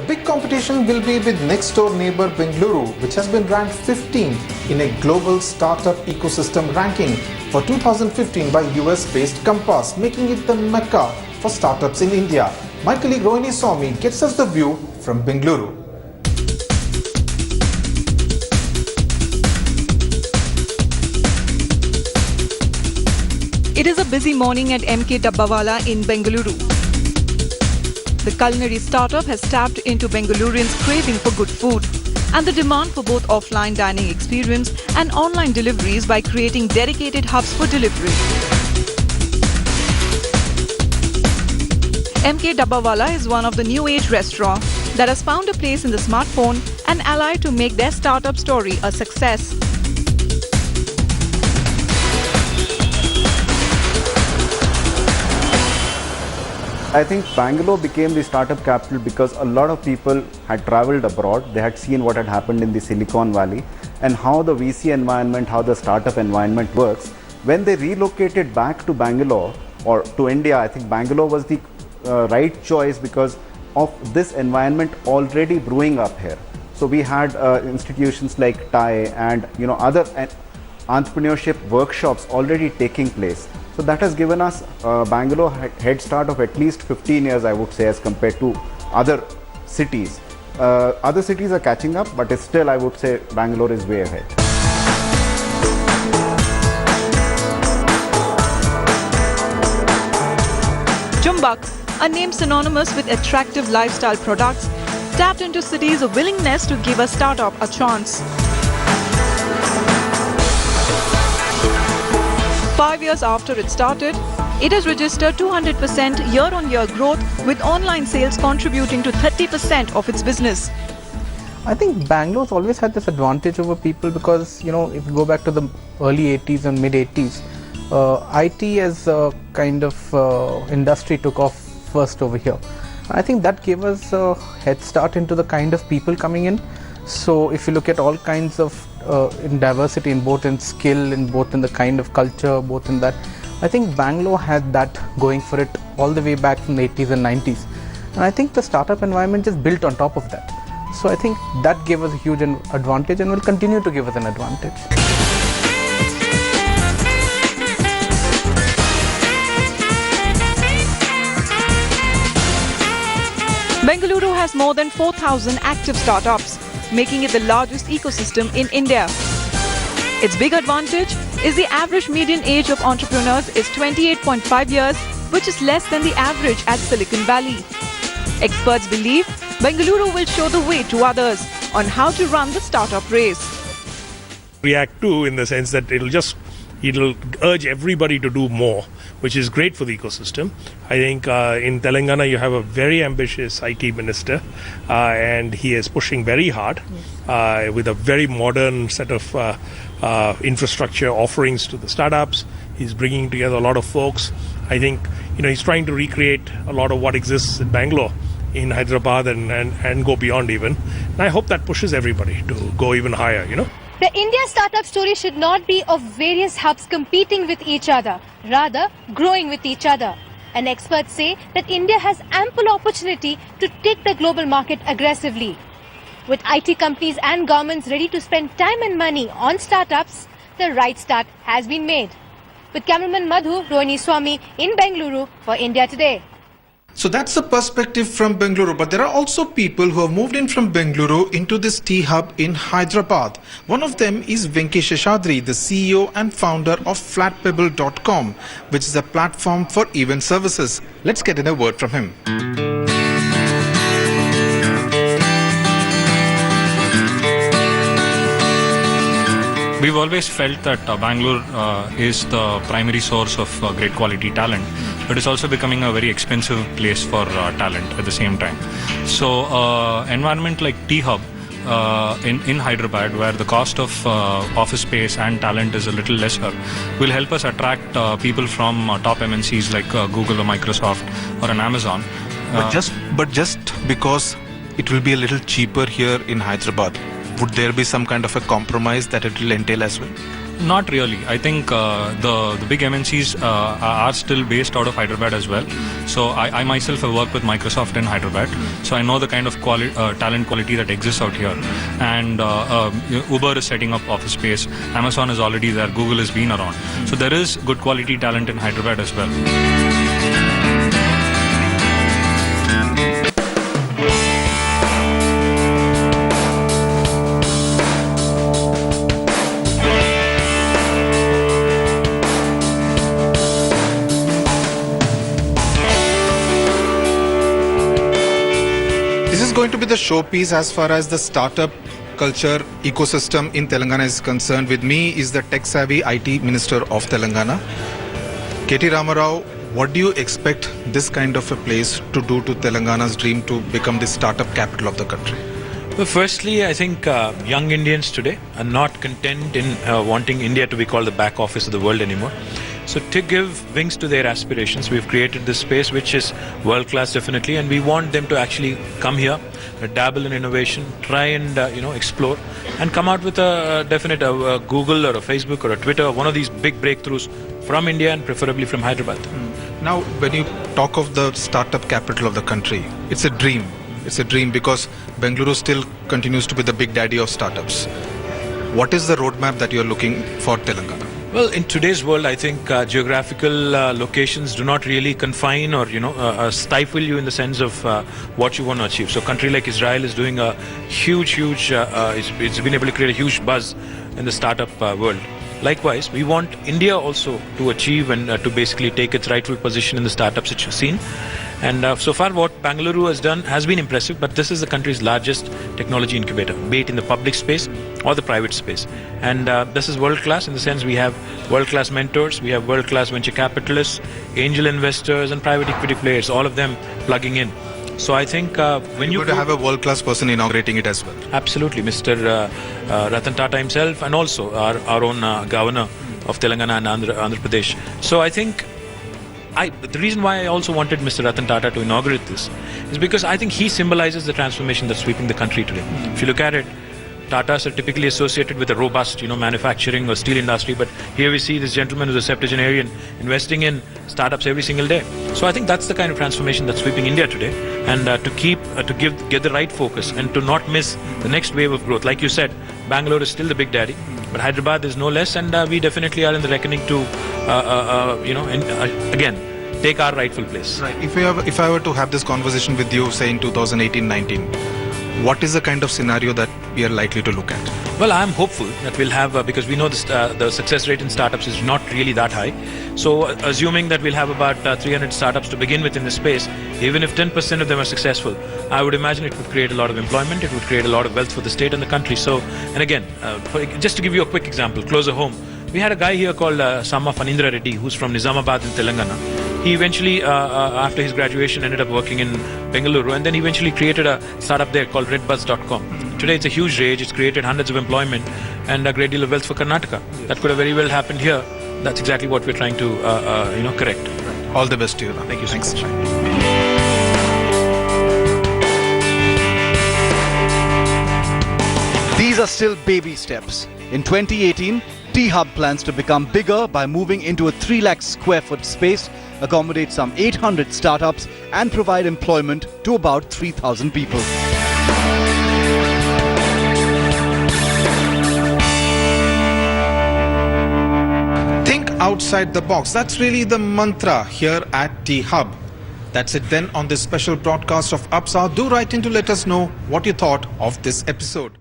big competition will be with next door neighbor Bengaluru, which has been ranked 15th in a global startup ecosystem ranking for 2015 by US-based Compass, making it the mecca for startups in India. My colleague Rohini Swami gets us the view from Bengaluru. It is a busy morning at MK Dabbawala in Bengaluru. The culinary startup has tapped into Bengalurians' craving for good food and the demand for both offline dining experience and online deliveries by creating dedicated hubs for delivery. MK Dabbawala is one of the new age restaurants that has found a place in the smartphone and allied to make their startup story a success. I think Bangalore became the startup capital because a lot of people had traveled abroad. They had seen what had happened in the Silicon Valley and how the VC environment, how the startup environment works. When they relocated back to Bangalore or to India, I think Bangalore was the right choice because of this environment already brewing up here. So we had institutions like TAI and other entrepreneurship workshops already taking place. So that has given us Bangalore head start of at least 15 years, I would say, as compared to other cities. Other cities are catching up, but still I would say Bangalore is way ahead. Chumbak, a name synonymous with attractive lifestyle products, tapped into cities' willingness to give a startup a chance. 5 years after it started, it has registered 200% year-on-year growth, with online sales contributing to 30% of its business. I think Bangalore's always had this advantage over people because, if you go back to the early 80s and mid 80s, IT as a kind of industry took off first over here. I think that gave us a head start into the kind of people coming in. So if you look at all kinds of in diversity, in both in skill, in both in the kind of culture, both in that, I think Bangalore had that going for it all the way back from the 80s and 90s. And I think the startup environment just built on top of that. So I think that gave us a huge advantage and will continue to give us an advantage. Bengaluru has more than 4,000 active startups, making it the largest ecosystem in India. Its big advantage is the average median age of entrepreneurs is 28.5 years, which is less than the average at Silicon Valley. Experts believe Bengaluru will show the way to others on how to run the startup race. React to, in the sense that it'll urge everybody to do more, which is great for the ecosystem. I think in Telangana you have a very ambitious IT minister and he is pushing very hard with a very modern set of infrastructure offerings to the startups. He's bringing together a lot of folks. I think he's trying to recreate a lot of what exists in Bangalore, in Hyderabad and go beyond even. And I hope that pushes everybody to go even higher, The India startup story should not be of various hubs competing with each other, rather growing with each other. And experts say that India has ample opportunity to take the global market aggressively. With IT companies and governments ready to spend time and money on startups, the right start has been made. With cameraman Madhu, Rohini Swami in Bengaluru for India Today. So that's the perspective from Bengaluru, but there are also people who have moved in from Bengaluru into this tea hub in Hyderabad. One of them is Venkesh Sheshadri, the CEO and founder of flatpebble.com, which is a platform for event services. Let's get in a word from him. We've always felt that Bangalore is the primary source of great quality talent, but it's also becoming a very expensive place for talent at the same time. So environment like T-Hub in Hyderabad, where the cost of office space and talent is a little lesser, will help us attract people from top MNCs like Google or Microsoft or an Amazon. But just because it will be a little cheaper here in Hyderabad, would there be some kind of a compromise that it will entail as well? Not really. I think the big MNCs are still based out of Hyderabad as well. So I myself have worked with Microsoft in Hyderabad. So I know the kind of talent quality that exists out here. And Uber is setting up office space. Amazon is already there. Google has been around. So there is good quality talent in Hyderabad as well. This is going to be the showpiece as far as the startup culture ecosystem in Telangana is concerned. With me is the tech-savvy IT Minister of Telangana. K.T. Ramarao, what do you expect this kind of a place to do to Telangana's dream to become the startup capital of the country? Well, firstly, I think young Indians today are not content in wanting India to be called the back office of the world anymore. So to give wings to their aspirations, we've created this space which is world class definitely, and we want them to actually come here, dabble in innovation, try and explore, and come out with a definite Google or a Facebook or a Twitter, or one of these big breakthroughs from India and preferably from Hyderabad. Now, when you talk of the startup capital of the country, it's a dream. It's a dream because Bengaluru still continues to be the big daddy of startups. What is the roadmap that you're looking for Telangana? Well, in today's world, I think geographical locations do not really confine or stifle you in the sense of what you want to achieve. So, a country like Israel is doing a huge. It's been able to create a huge buzz in the startup world. Likewise, we want India also to achieve and to basically take its rightful position in the startup scene. And so far what Bangalore has done has been impressive, but this is the country's largest technology incubator, be it in the public space or the private space. And this is world class in the sense we have world class mentors, we have world class venture capitalists, angel investors and private equity players, all of them plugging in. So I think when you're going to have a world class person inaugurating it as well. Absolutely, Mr. Ratan Tata himself, and also our own governor of Telangana and Andhra Pradesh. So I think the reason why I also wanted Mr. Ratan Tata to inaugurate this is because I think he symbolizes the transformation that's sweeping the country today. If you look at it, Tatas are typically associated with a robust, manufacturing or steel industry, but here we see this gentleman who's a septuagenarian investing in startups every single day. So I think that's the kind of transformation that's sweeping India today, and get the right focus and to not miss the next wave of growth. Like you said, Bangalore is still the big daddy, but Hyderabad is no less, and we definitely are in the reckoning to, again, take our rightful place. Right. If I were to have this conversation with you, say in 2018-19, what is the kind of scenario that we are likely to look at? Well, I'm hopeful that we'll have, because we know the success rate in startups is not really that high. So assuming that we'll have about 300 startups to begin with in this space, even if 10% of them are successful, I would imagine it would create a lot of employment, it would create a lot of wealth for the state and the country. So, and again, just to give you a quick example, closer home, we had a guy here called Sama Fanindra Reddy, who's from Nizamabad in Telangana. He eventually, after his graduation, ended up working in Bengaluru, and then he eventually created a startup there called redbuzz.com. Today it's a huge rage, it's created hundreds of employment and a great deal of wealth for Karnataka. Yes. That could have very well happened here. That's exactly what we're trying to correct. Right. All the best to you. Thank you so much. These are still baby steps. In 2018, T-Hub plans to become bigger by moving into a 3 lakh square foot space, accommodate some 800 startups and provide employment to about 3,000 people. Think outside the box. That's really the mantra here at T-Hub. That's it then on this special broadcast of Upsa. Do write in to let us know what you thought of this episode.